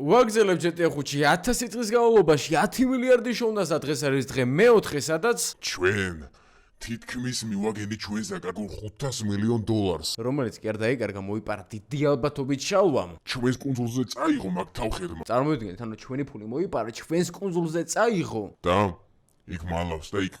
ვაგზელებ GTA 5-ში 1000 წლის განმავლობაში 10 მილიარდი შოვნას და დღეს არის დღე მე-4, სადაც ჩვენ თითქმის მივაგენით ჩვენს დაკარგულ $500 მილიონ, რომელიც კი არ დაიკარგა მოიპარა დიდი ალბათობით შალვამ. ჩვენს კუნძულზე წაიღო მაგ თავხედმა წარმოვიდგინეთ, ანუ ჩვენი ფული მოიპარა ჩვენს კუნძულზე წაიღო. და იქ მალავს და იქ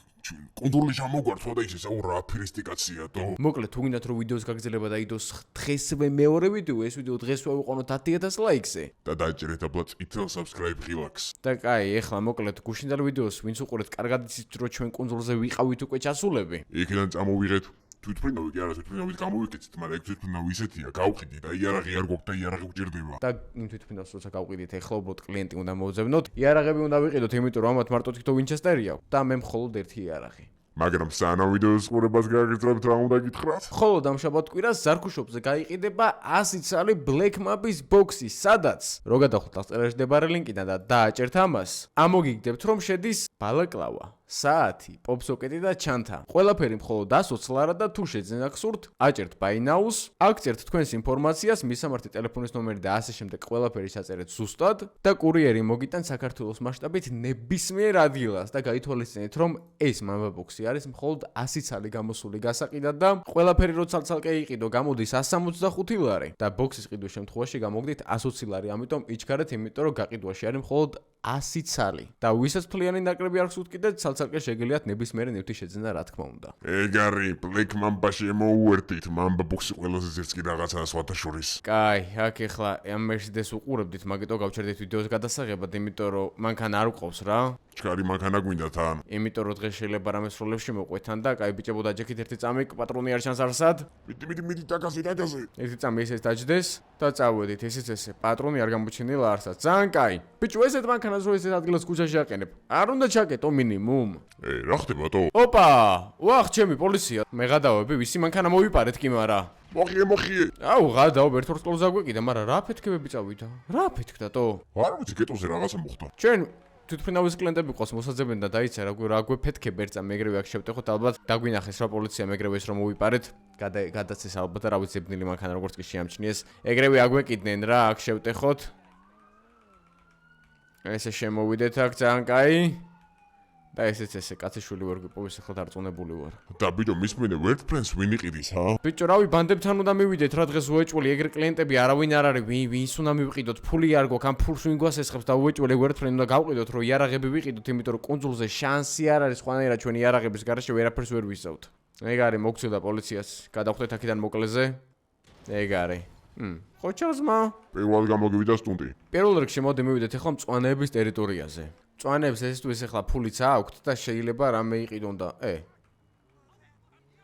კუნძული ჩამოგვართვა და ისე საუ რა აფერისტიკაცია დო. მოკლედ, თუ გინდათ რომ ვიდეოს გაგრძელება დაიდოს დღესვე მეორე ვიდეო, ეს ვიდეო დღესვე ვიყონოთ 10,000 ლაიქზე. და დაიჭერეთ აბლა წითელ subscribe ღილაკს. და კაი, ეხლა მოკლედ გუშინდელ ვიდეოს ვინც უყურეთ, კარგად იცით რომ ჩვენ კუნძულზე ვიყავით უკვე ჩასულები. იქიდან წამოვიღეთ თვითმფრინავი კი არა თვითმფრინავით გამოვიქეცით, მაგრამ ეგ თვითმფრინავი ისეთია, გავყიდით და იარაღი არ გვაქვს და იარაღი გვჭირდება. და იმ თვითმფრინავს როცა გავყიდით, ეხლა უბრალოდ კლიენტი უნდა მოვძებნოთ. იარაღები უნდა ვიყიდოთ, იმიტომ რომ ამათ მარტო თითო ვინჩესტერი აქვს და მე მხოლოდ ერთი იარაღი. მაგრამ სანამ ვიდეოს ყურებას გააგრძელებთ, რა უნდა გითხრათ? ხოლო დამშაბათ კვირას ზარქუშოპზე გაიყიდება 100 ცალი Black Map-ის ბოქსი, სადაც რო გადახოთ აღწერაში მდებარე ლინკიდან და დააჭერთ ამას, ამოგიგდებთ რომ შედის ბალაკლავა, საათი, პოპსოკეტი და ჩანთა. ყველაფერი მხოლოდ 120 ლარა და თუ შეძენახ სურთ, აჭერთ Buy Now-ს, აქ წერთ თქვენს ინფორმაციას, მისამართი ტელეფონის ნომერი და ასე შემდეგ ყველაფერი საწერეთ ზუსტად და კურიერი მოგიტან საქართველოს მასშტაბით ნებისმიერ ადგილას და გაითვალისწინეთ რომ ეს Mamba Box-ი არის მხოლოდ 100 ცალი გამოსული გასაყიდად და ყველაფერი რო ცალ-ცალკე იყიდო, გამოდის 165 ლარი და ბოქსის ყიდვის შემთხვევაში გამოგდით 120 ლარი, ამიტომ იჩქარეთ, იმიტომ რომ გაყიდვაში არის მხოლოდ 100 ცალი და ვისაც ფლიანი ნაკრები არ გსურთ კიდე ცალ-ცალკე შეგიძლიათ ნებისმიერი ნივთი შეძენა, რა თქმა უნდა. ეგ არის Black Mamba-ში მოუერთით, Mamba Box-ი ყველაზე ზეც კი რაღაცაა სხვათა შორის. კაი, აქ ეხლა ამ Mercedes უყურებდით, მაგიტო გავჩერდით ვიდეოს გადასაღებად, იმიტომ რომ მანქანა არ უყავს რა. ჩქარი მანქანა გვინდა თან. იმიტომ რომ დღეს შეიძლება რამეს როლებში მოყვეთან და კაი ბიჭებო დაჯექით ერთი წამი, პატრონი არ ჩანს არსად. მიდი ტაკაზე. ერთი წამი ესეც დაჯდეს და წავედით, ესეც ესე, პატრონი არ გამოჩენილა არსად. ძალიან კაი. ბიჭო, ესეთ მანქანას რო ესეთ ადგილას ქუჩაში აყენებ, არ უნდა ჩაკეტო მინიმუმ. რა ხდება თო? ოპა, ვახ, ჩემი პოლიცია. მე გადავები, ვისი მანქანა მოვიპარეთ კი, მარა. მოხიე. აუ, გადავ, ერთ ვარსკვლავს აგვეკიდა, მაგრამ რა ფეთქებები წავიდა? რა ფეთქდა თო? არ ვიცი, გეტოზე რაღაცა მოხდა. ჩვენ თვითმფრინავის კლიენტები ყავს მოსაძებენ და დაიცა რა გვეფეთქებ ერთ წამ მეგრევე აქ შევტეხოთ, ალბათ დაგვინახეს რა პოლიცია მეგრევე ის რომ მოვიპარეთ. გადაცეს ალბათ რა ვიცი ბნილი მანქანა როგორც კი შეამჩნიეს. ეგრევე აგვეკიდნენ რა აქ შევტეხოთ. ესე შემოვიდეთ აქ ძალიან კაი. და ესეც ესე კაციშვილი ვერ გვიპოვის, ახლა დარწმუნებული ვარ. და ბიჭო, მისმინე WordPress ვინ იყიდის, ჰა? ბიჭო, რავი, ბანდებთან უნდა მივიდეთ, რა დღეს უეჭველი, ეგრე კლიენტები არავინ არ არის, ვინს უნდა მივყიდოთ, ფული არ გვაქვს, ამ ფულს ვინ გვასესხებს და უეჭველი WordPress უნდა გავყიდოთ, რომ იარაღები ვიყიდოთ, იმიტომ რომ კუნძულზე შანსი არ არის, ხვანაირად ჩვენი იარაღების გარეშე ვერაფერს ვერ ვისწავთ. ეგ არის, მოგცილდა პოლიციას, გადავხვდეთ აქედან მოკლეზე. ეგ არის. ხოჩაზმა. პირველად გამოგივიდა სტუნდი. პირველ რიგში მოდი მივიდეთ ახლა მწვანეების ტერიტორიაზე. მწვანეებს ესთვის ახლა ფულიც აქვთ და შეიძლება რამე იყიდონ და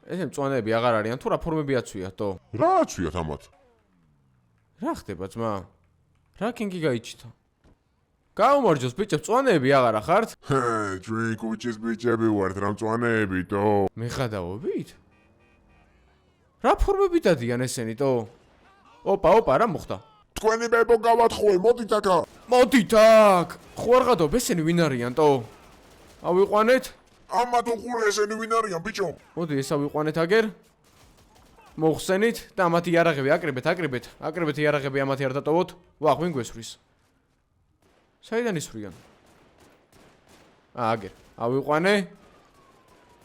ესე მწვანეები აღარ არიან თუ რა ფორმები აცვიათ თო? რა აცვიათ ამათ? რა ხდება ძმა? რა კინგი გაიჩიტა? გაუმარჯოს ბიჭო, მწვანეები აღარა ხართ? ჩვენ კუჩის ბიჭები ვართ, რა მწვანეები თო? მეხადაობით? რა ფორმები დადიან ესენი თო? ოპა, რა მოხდა? თქვენი ბებო გავათხოვე, მოდით აქა. მოდით აქ. ხო არ გადავ, ესენი ვინ არიან თო? ავიყვანეთ? ამათ უყურე, ესენი ვინ არიან, ბიჭო? მოდი ეს ავიყვანეთ აგერ. მოხსენით და ამათი იარაღები აკრებეთ იარაღები ამათი არ დატოვოთ. ვახ, ვინ გვესვრის? საიდან ისვრიან? აგერ, ავიყვანე.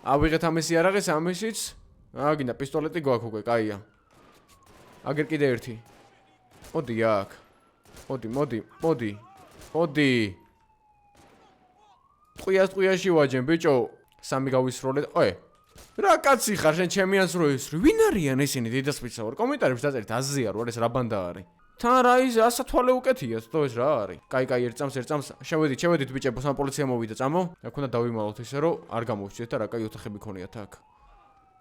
ავიღეთ ამის იარაღის, ამისიც. გინდა პისტოლეტი გვაქვს უკვე, კაია. აგერ კიდე ერთი. მოდი აქ. მოდი. ტყვიაში ვაჯენ, ბიჭო. სამი გავისროლეთ. რა კაცი ხარ შენ ჩემი ანს რო ისრი? ვინ არიან ესენი დედასპიცა ვარ? კომენტარებში დაწერით აზია რო ეს რა ბანდა არის. თან რა ის ასათვალე უკეთიათ თო ეს რა არის? კაი, ერთ წამს. შევედით ბიჭებო, სამ პოლიცია მოვიდა წამო. აქ უნდა დავიმალოთ ისე რომ არ გამოვჩდეთ და რა კაი ოთახები ქონიათ აქ.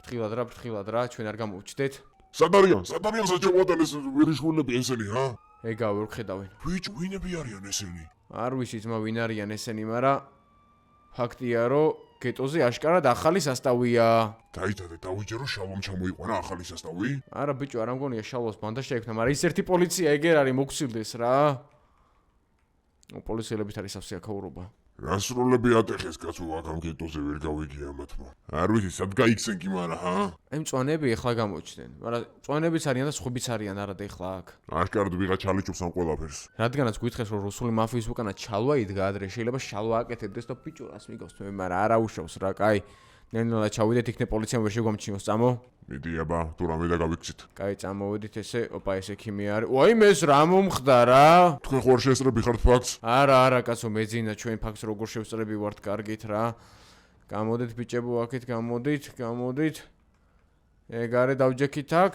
ფრთხილად რა, ჩვენ არ გამოვჩდეთ. სად არიან საჭმოდან ეს ვირიშულები ესენი, ჰა? ეგავე ვერ ხედავენ. ბიჭო, ვინები არიან ესენი? არ ვიცი ძმა ვინ არიან ესენი, მაგრამ ფაქტია რომ გეტოზე აშკარად ახალი სასტავია. დაიდადე, დავიჯერო შალვამ ჩამოიყვანა ახალი სასტავი? არა ბიჭო, არ ამგონია შალვას ბანდა შეექმნა, მაგრამ ის ერთი პოლიცია ეგერ არის მოგცილდეს რა. პოლიციელებით არის სავსე აქაურობა. რასრულები ატეხეს კაცო აქ ამ გეტოზე ვერ გავიგე ამათმა. არ ვიცი სად გაიქცენ კი მარა ჰა? აი მწვანეები ეხლა გამოჩნდნენ, მაგრამ მწვანეებიც არიან და სხვებიც არიან არა და ეხლა აქ. აშკარად ვიღა ჩალიჭობს ამ ყველაფერს. რადგანაც გითხეს რომ რუსული მაფიის უკანა ჩალვა იდგა ადრე შეიძლება შალვა აკეთებდეს და ბიჭო რას მიგავს მე მაგრამ არა უშავს რა კაი ნელა ჩავიდეთ იქნებ პოლიციამ ვერ შეგვამჩნიოს წამო მიდი აბა თუ რამე და გავიქცით. კაი წამოვედით ესე ოპა ესე ქიმია არის ვაიმეს რა მომხდა რა თქვენ ხوار შეესწრები ხართ ფაქტს? არა კაცო მეძინა ჩვენ ფაქტს როგორ შევსწრები ვართ კარგით რა გამოდით ბიჭებო აქეთ გამოდით ეგ არის დავჯექით აქ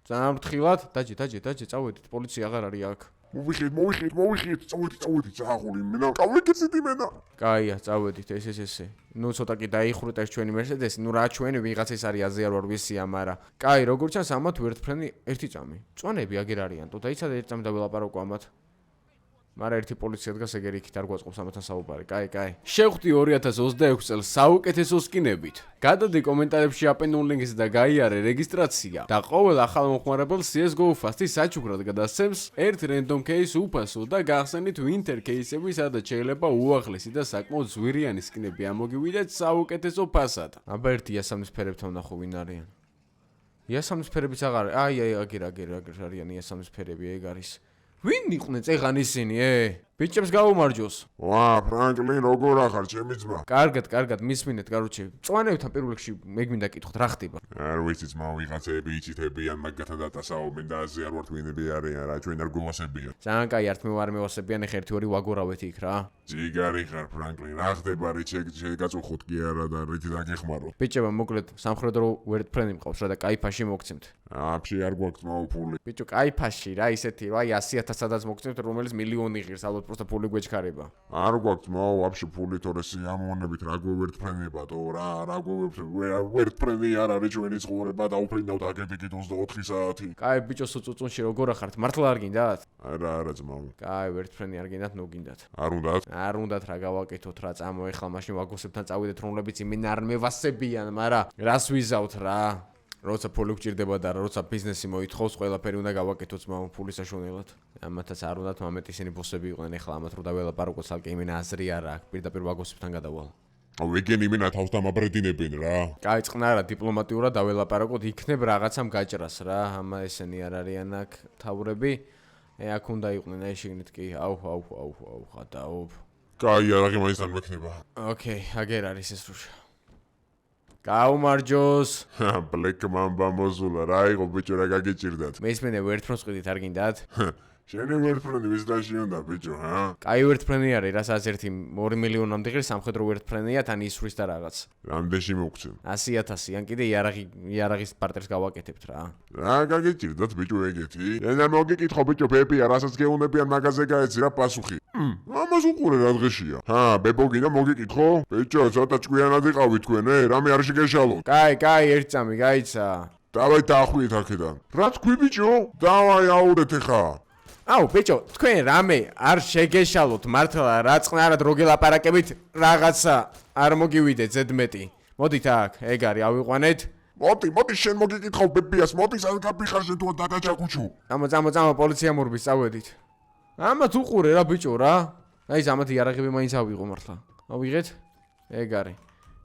ძალიან ფრთხილად დაჯე წავედით პოლიცია აღარ არის აქ მოვიხით წავედი წაღული მენა გავიქცით იმენა კაია წავედით ესე ნუ ცოტა კი დაიხრუტა ეს ჩვენი მერსედესი ნუ რა ჩვენი ვიღაცის არის აზე არ ვარ ვისია მაგრამ კაი როგორ ჩანს ამათ ვერტფრენი ერთი წამი წვანები აგერ არიან თუ დაიცადე ერთი წამი დაველაპარაკო ამათ მაგრამ ერთი პოლიცია დგას ეგერ იქით არ გვაწყობს ამათან საუბარი კაი შევხვდი 2026 წელს საუკეთესო სკინებით გადადი კომენტარებში აპენულ ლინკს და გაიარე რეგისტრაცია და ყოველ ახალ მომხმარებელს CS:GO Fast-ი საჩუქრად გადასცემს ერთ random case უფასო და გახსენით winter case-ები სადაც შეიძლება უახლესი და საკმაოდ ზვირიანი სკინები ამოგივიდეთ საუკეთესო ფასად აბა ერთი იასამნის ფერებთან ნახო ვინ არიან იასამნის ფერებიც აღარ აი აგერ არიან იასამნის ფერები ეგ არის ვინ იყვნენ წეღან ისინი ბიჭებს გაუმარჯოს ვა ფრანკლინ როგორ ახარ ჩემი ძმა კარგად მისმინეთ კაროჩე წვანებთან პირველ რიგში მე გვინდა კითხოთ რა ხდება არ ვიცი ძმა ვიღაცები იჭითებიან მაგათა დატასაობენ და აზე არ ვართ ვინები არიან რა ჩვენ არ გვევასებიან ძალიან კაი ართ მე ვარ მევასებიან ეხა ერთი ორი ვაგორავეთ იქ რა ძიგარი ხარ ფრანკლინ რა ხდება რით შეგაწუხოთ კი არა და რით დაგეხმარო ბიჭებო მოკლედ სამხედრო ვერტფრენი მყავს რა და კაი ფაში მოგცემთ აფში არ გვაქვს მოუფული ბიჭო კაი ფაში რა ისეთი რა 100,000-ად მოგცემთ რომელიც მილიონი ღირს ალბათ просто ფული გვეჩქარება არ გვაქვს აფში ფული თორე სიამოვნებით რა გვევერტფრენებადო რა გვევერტფრენი არ არის ჩვენი ცხოვრება და უფრინავთ აგებიკით 24 საათი კაი ბიჭო სუწუწუნში როგორ ახართ მართლა არ გინდათ არა ძმა კაი ვერტფრენი არ გინდათ ნუ გინდათ არ უნდათ რა გავაკეთოთ რა წამო ეხლა მაშინ ვაგოსებთან წავიდეთ რომლებიც იმენ არ მევასებიან მაგრამ რას ვიზავთ რა როცა ფული გჭირდება და როცა ბიზნესი მოითხოვს ყველაფერი უნდა გავაკეთოთ მამა ფულის საშუალებლად ამათაც არ უნდათ მომენტ ისინი ბოსები იყვნენ ეხლა ამათ რო დაველაპარაკოთ ცალკე იმენ აზრი არა აქვს პირდაპირ ვაგოსებთან გადავალ ვეგენ იმენა თავს დამაბრედინებენ რა კაი წყნარა დიპლომატიურად დაველაპარაკოთ იქნებ რაღაცამ გაჭრას რა ამა ესენი არ არიან აქ თავრები აქ უნდა იყვნენ აი შეგნით კი აუ ხადაო კაი არაღი მაინც არ მექნება ოკეი აგერ არის ეს რუშა გაუმარჯოს ბლეკ მამბა მოზულა რა იყო ბიჭო რა გაგიჭირდათ მესმენე ვერტფრენს ყიდით არ გინდათ შენი ვერტფრენი ვის დაშიონდა ბიჭო ჰა კაი ვერტფრენი არის რასაც ერთი 2 მილიონამდე ღირს სამხედრო ვერტფრენია თან ისვრის და რაღაც რამდენში მოგცემ 100,000 ან კიდე იარაღის პარტერს გავაკეთებთ რა გაგიჭირდათ ბიჭო ეგეთი ენა მოგიკითხო ბიჭო ბებია რასაც გეუნებიან მაგაზე გაეცი რა პასუხი ამას უყურე რა დღეშია ჰა ბებო გინდა მოგიკითხო ბიჭო ცოტა ჭკვიანად იყავი თქვენ რამე არ შეგეშალოთ კაი ერთ წამი გაიცა დავაი დაახვიეთ აქედან რა თქვი ბიჭო დავაი აუდეთ ახლა აუ ბიჭო თქვენ რამე არ შეგეშალოთ მართლა რა წყნარად რო გელაპარაკებით რაღაცა არ მოგივიდეთ ზედმეტი მოდით აქ ეგ არის ავიყვანეთ მოდი შენ მოგიკითხავ ბებიას მოდი სად გაფიხარ შენ თუ დაგაჭაკუჩუ წამო პოლიცია მორბის წავედით ამათ უყურე რა ბიჭო რა აი ამათ იარაღები მაინც ავიღო მართლა ავიღეთ ეგ არის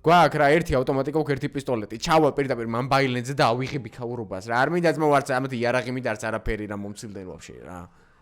გვაქვს რა ერთი ავტომატიკა ერთი პისტოლეტი ჩავალ პირდაპირ მამბაილენზე და ავიღები ქაურობას რა არ მინდა ძმა ვარც ამათ იარაღი მინდა არც არაფერი რა მომცილდნენ ვაფშე რა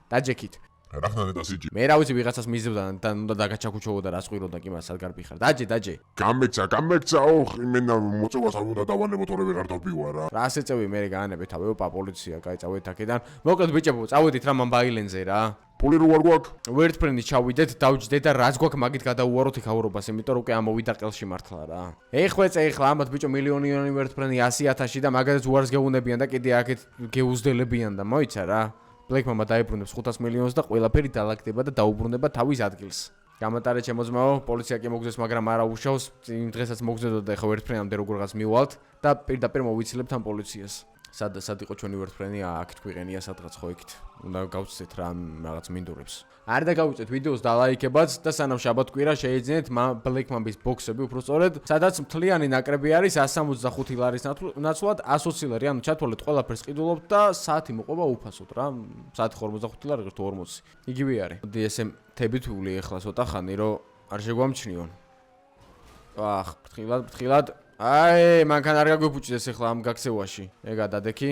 დაჯექით რა ხნანე დასიჯი მე რა ვიცი ვიღაცას მიზევდა და უნდა დაგაჩაკუჩოვო და რა სყვირო და კი მას არ გარბიხარ დაჯე გამექცაო იმენა მოწევას არ უნდა დავანებო თორე ვეღარ დავბივარ რა რა ასეწევი მე გაანებე თავი ოპა პოლიცია კაი წავედით აქედან მოკლედ ბიჭებო წავედით რა მამბაილენზე რა ფული რო არ გვაქვს ვერტფრენი ჩავიდეთ დავჯდეთ და რაც გვაქვს მაგით გადაუვაროთ იქაურობას იმიტომ რომ უკვე ამოვიდა ყელში მართლა რა ეხლა ამათ ბიჭო მილიონიანი ვერტფრენი 100,000-ში და მაგათაც უარს გეუნებიან და კიდე აქეთ გეუზდელებიან და მოიცა რა ბლეკ მამა დაიბრუნებს 500 მილიონს და ყველაფერი დალაგდება და დაუბრუნება თავის ადგილს გამატარე ჩემოძმაო პოლიცია კი მოგზეს მაგრამ არა უშავს იმ დღესაც მოგზედოთ და ეხლა ვერტფრენამდე როგორღაც მივალთ და პირდაპირ მოვიცილებთ ამ პოლიციას სად იყო ჩვენი ვერტფრენი აქეთ გვიყენია სადღაც ხო იქით უნდა გავცეთ რა რაღაც მინდურებს არ დაგავიწეთ ვიდეოს და ლაიქებაც და სანამ შაბათ-კვირა შეიძინეთ ბლეკ მამბის ბოქსები უფრო სწორედ სადაც მთლიანი ნაკრები არის 165 ლარის ნაცვლად 120 ლარი ანუ ჩათვალეთ ყველაფერს ყიდულობთ და საათი მოყვება უფასოდ რა საათი 45 ლარი ღირს თუ 40 იგივე არის მოდი ესე მთებით ვული ეხლა ცოტა ხანი რომ არ შეგვამჩნიონ. ახ, ფრთხილად. აი, მანქანა არ გაგვიფუჭდეს ახლა ამ გაქცევაში. ეგა დადექი.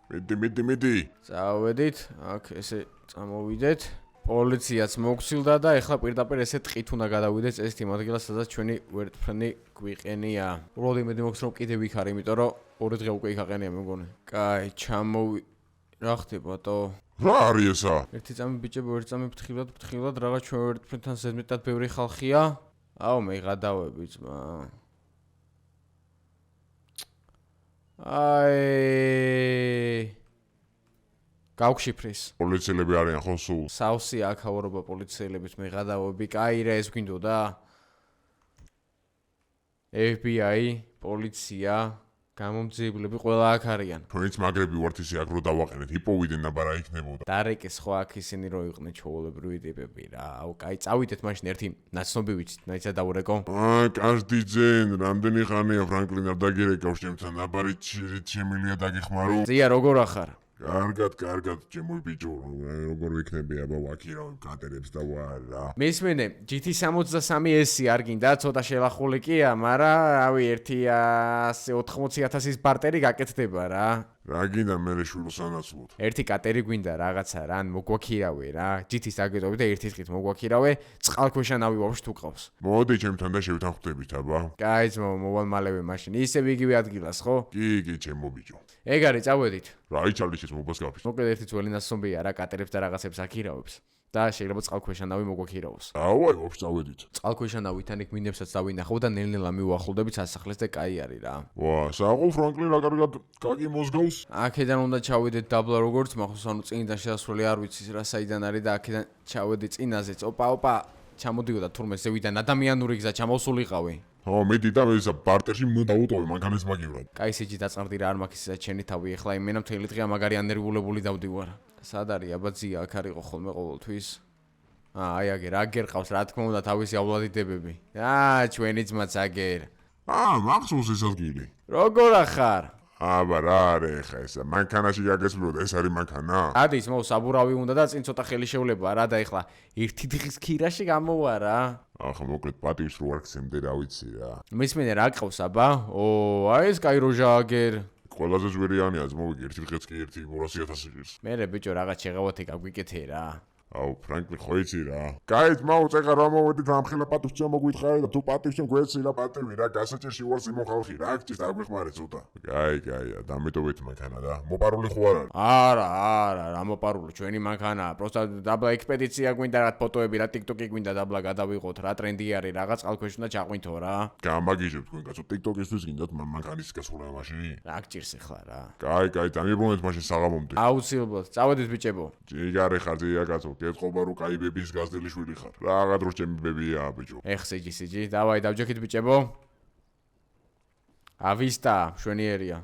მიდი. წავედით, აქ ესე წამოვიდეთ. პოლიციაც მოგცილდა და ეხლა პირდაპირ ესე ტყით უნდა გადავიდეთ წესით იმ ადგილას, სადაც ჩვენი ვერტფრენი გვიყენია. უბრალოდ იმედი მაქვს, რომ კიდე ვიქარ, იმიტომ რომ 2 დღე უკვე იქ აყენია მეგონი. კაი, რა ხდებათო? რა არის ესა? ერთი წამი ბიჭებო, ერთი წამი ფრთხილად, რაღაც ჩვენ ვერტფრენთან ზედმეტად ბევრი ხალხია. აუ, მე ღადავები ძმა. აი გავქშიფრის. პოლიციელები არიან ხო სულ? სავსე აქაურობა პოლიციელებით მეღადავები. კაი რა ეს გვინდოდა? FBI, პოლიცია, გამომძიებლები ყველა აქ არიან. ჩვენიც მაგრები ვართ ისე აქ რო დავაყენეთ, იპოვიდნენ აბა რა იქნებოდა. დარეკეს ხო აქ ისინი რო იყვნენ ჩაოლებრივი ტიპები რა. აუ, კაი, წავიდეთ მაშინ ერთი ნაცნობი ვიცით, ნაიცა დაურეკო. კაშდიძენ, რამდენი ხანია ფრანკლინ არ დაგირეკავს ჩემთან, აბარი შემილია დაგეხმარო. ზია როგორ ახარ? კარგად, ჩემო ბიჭო, როგორ ვიქნები აბა ვაქირავებ კატერებს და ვარა. მისმენე, GT63S არ გინდა, ცოტა შელახული კია, მაგრამ რავი 180,000-ის ბარტერი გაკეთდება რა. რა გინდა მე შულოს ანაცვლოდ. ერთი კატერი გვინდა რაღაცა რა, მოგვაქირავე რა. GT-ს აგეთობი და ერთი დღით მოგვაქირავე, წყალქვეშა ნავი ვაფშე თუ ყავს. მოდი ჩემთან და შევთანხმდებით აბა. კაი ძმო, მოვალ მალევე მაშინ. ისევ იგივე ადგილას, ხო? კი, ჩემო ბიჭო. ეგ არის, წავედით. რა იჩალიშეს მობას გაფის. მოკლედ ერთი ძველი ნაცნობია რა, კატერებს და რაღაცებს აქირავებს. და შეიძლება წყალქვეშა ნავი მოგვაქირავოს. აუაი, ვაფშე წავედით. წყალქვეშა ნავითან იქ მინებსაც დავინახავ და ნელ-ნელა მივუახლოვდებით სასახლეს და კაი არის რა. ვა, საყო ფრანკლინ რა კარგად კაკი მოსგავს. აქედან უნდა ჩავიდეთ დაბლა როგორც მახსოვს, ანუ წინიდან შესასვლელი არ ვიცის რა საიდან არის და აქედან ჩავედი წინაზეც. ოპა, ჩამოდიოდა თურმე ზევიდან ადამიანური გზა ჩამოსულიყავი. ო, მიდი და ესა ბარტერში მოდაუტოვე მანქანის მაგივრად. კაი სიჯი დაწარდი რა არ მაქვს ისა ჩენი თავი ახლა იმენა მთელი დღე მაგარი ანერვულებული დავდივარ. სად არის აბაძია აქ არისო ხოლმე ყოველთვის. აი აგერ ყავს რა თქმა უნდა თავისი ავლადიდებები. ჩვენი ძმაც აგერ. მახსოვს ეს ადგილი. როგორ ახარ? აბა რა არის ხა ესა მანქანაში გაგესვლოდა ეს არის მანქანა? ადის მო საბურავი უნდა და წინ ცოტა ხელი შევლება რა და ეხლა ერთი დღის ქირაში გამოვა რა. ახლა მოკლედ პატივს რო არ გცემდე რა ვიცი რა. მისმენე რა ყავს აბა? აი ეს კაი როჟა აგერ. ყველაზე ზვერიანია ზმოვი ერთი დღეც კი 200,000 ღირს. მერე ბიჭო რაღაც შეღავათი გაგვიკეთე რა. აუ ფრანკლინ ხო იცი რა. კაი ძმაო წეღა რა მოვედით ამხელა პატივს ჩემ მოგვითხარი და თუ პატივს ჩემ გვეცი რა პატივი რა გასაჭირში ვარ სიმოხალხი რა გჭირს დაგვეხმარე ცოტა. კაი დამიტოვეთ მანქანა და მოპარული ხო არ არის? არა რა მოპარული ჩვენი მანქანაა. პროსტა დაბლა ექსპედიცია გვინდა რა ფოტოები რა TikTok-ი გვინდა დაბლა გადავიღოთ რა ტრენდი არის რაღაც ყალქვეშ უნდა ჩაყვინთო რა. გამაგიჟებ თქვენ კაცო TikTok-ისთვის გინდათ მანქანის გასვლა მაშინ? რა გჭირს ახლა რა. კაი დამიბრუნეთ მაშინ საღამომდე. აუცილებლად წავედით ბიჭებო. ჯიგარი ხარ ძია კაცო გეტყობა რომ კაი ბების გაზდელი შვილი ხარ. რაღა დრო ჩემი ბებია ბიჭო. ეხ სიჯი, დავაი დავჯექით ბიჭებო. ავისტა, შვენიერია.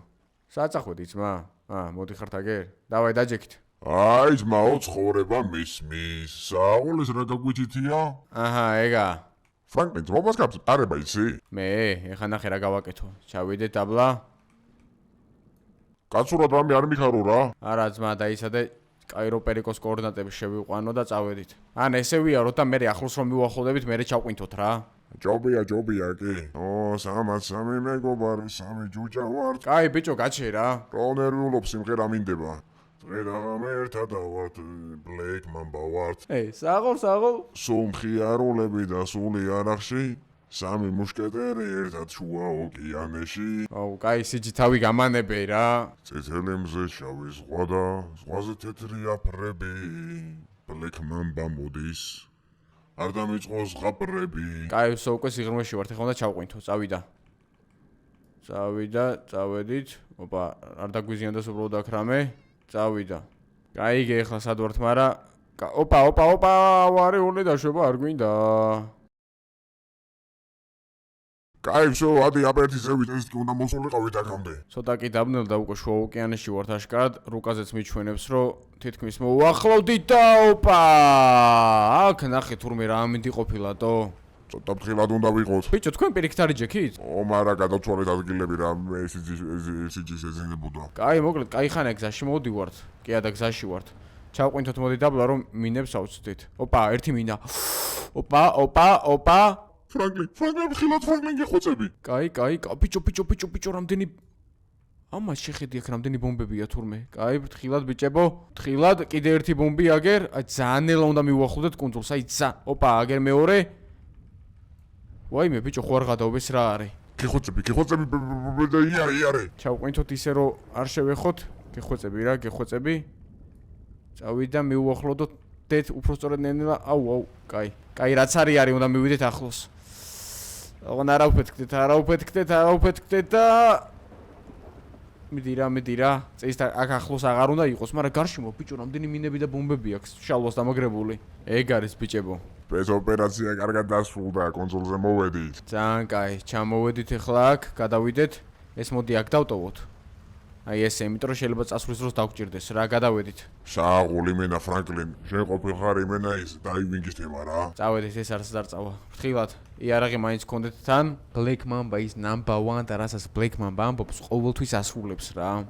საწახვედი ძმა? მოდი ხართ აგერ? დავაი დაჯექით. აი ძმაო ცხოვრება მისმის. საყოლის რა გაგვიჩითია? აჰა, ეგა. ფრანკლინ ძმობას გაქვს პარება იცი? მე, ეხა ნახე რა გავაკეთო. ჩავიდეთ დაბლა. კაცურად რამე არ მიხარო რა? არა ძმა დაისადე კაიროპერიკოს კოორდინატები შევიყვანო და წავედით. ესე ვიარო და მე ახლოს რომ მივუახლოვდებით, მე ჩავყვინთოთ რა. ჯობია კი. 303 მეგობარი, 3 ჯუჯა ვარ. კაი ბიჭო, გაჩე რა. რა ნერვიულობ სიმღერა მინდება. დღე დაღამე ერთად დავართ, ბლეკ მამბა ვართ. საღოლ. სულ მხიარულები და სული არახში. 3 მუშკეტერი ერთად შუა ოკეანეში. აუ, კაი სიჯი თავი გამანებე რა. წითელი მზე შავი ზღვა და ზღვაზე თეთრი აფრები. ბლეკ მამბა მოდის. არ დამიწყოს ღაპრები. კაი, უკვე სიღრმეში ვართ, ეხლა უნდა ჩავყვინთო, წავიდა, წავედით. ოპა, არ დაგვიზიანდეს უბრალოდ აქ რამე. წავიდა. კაი, იგე ეხლა სად ვართ, მაგრამ ოპა, ვარი უნდა დაშვება არ გვინდა. კაი, всё, ადი აბერტი ზევით ეს კი უნდა მოსულიყავით აქამდე. ცოტა კი დაბნელდა უკვე შუა ოკეანეში ვართ აშკარად, რუკაზეც მიჩვენებს, რომ თითქმის მოვახლოვდით და ოპა! აქ ნახე თურმე რა ამინდი ყოფილატო. ცოტა ფრთხილად უნდა ვიყოთ. ბიჭო, თქვენ პირიქით არ იჯექით? მარა გადავცვალეთ ადგილები რა სიჯის ეძინებოდა. კაი, მოკლედ, კაი ხანა გზაში მოვდივართ. კი და გზაში ვართ. ჩავყვინთოთ მოდი დაბლა რომ მინებს ავწვდით. ოპა, ერთი მინა. ოპა. ფრანკლინ, ხილად ფრანკლინ გეხოცები. კაი, ბიჭო, რამდენი ამას შეხედი აქ რამდენი ბომბებია თურმე. კაი, თხილად ბიჭებო, თხილად კიდე ერთი ბომბი აგერ. აი ძალიან ნელა უნდა მივუახლოვდეთ კონტროლს. აი ძა. ოპა, აგერ მეორე. ვაიმე ბიჭო, ხო არ გადაობეს რა არის? გეხოცები და იარე. ჩავყვინთოთ ისე რომ არ შევეხოთ. გეხვეწები. წავიდა მივუახლოვდოთ დეთ უფრო სწორედ ნელა. აუ, კაი. კაი, რაც არის უნდა მივიდეთ ახლოს. აღარ არაუფეთქდეთ და მიდი რა. წეს აქ ახლოს აღარ უნდა იყოს, მაგრამ გარშემო ბიჭო რამდენი მინები და ბომბები აქვს შალვას დამაგრებული. ეგ არის ბიჭებო. სპეცოპერაცია კარგად დასრულდა, კონსოლზე მოვედით. ძალიან კაი, ჩამოვედით ახლა აქ, გადავიდეთ. ეს მოდი აქ დავტოვოთ. აი ესე, იმიტომ რომ შეიძლება წასვლის დროს დავგჭირდეს რა, გადავედით. შააღული მენა ფრანკლინ, შენ ყოფილხარ იმენა ის დაივინგის თემა რა. წავედით, ეს არც დარწავა. ფრთხილად, იარაღი მაინც გქონდეთ თან. Black Mamba is number 1 და რასაც Black Mamba ამბობს, ყოველთვის ასრულებს რა.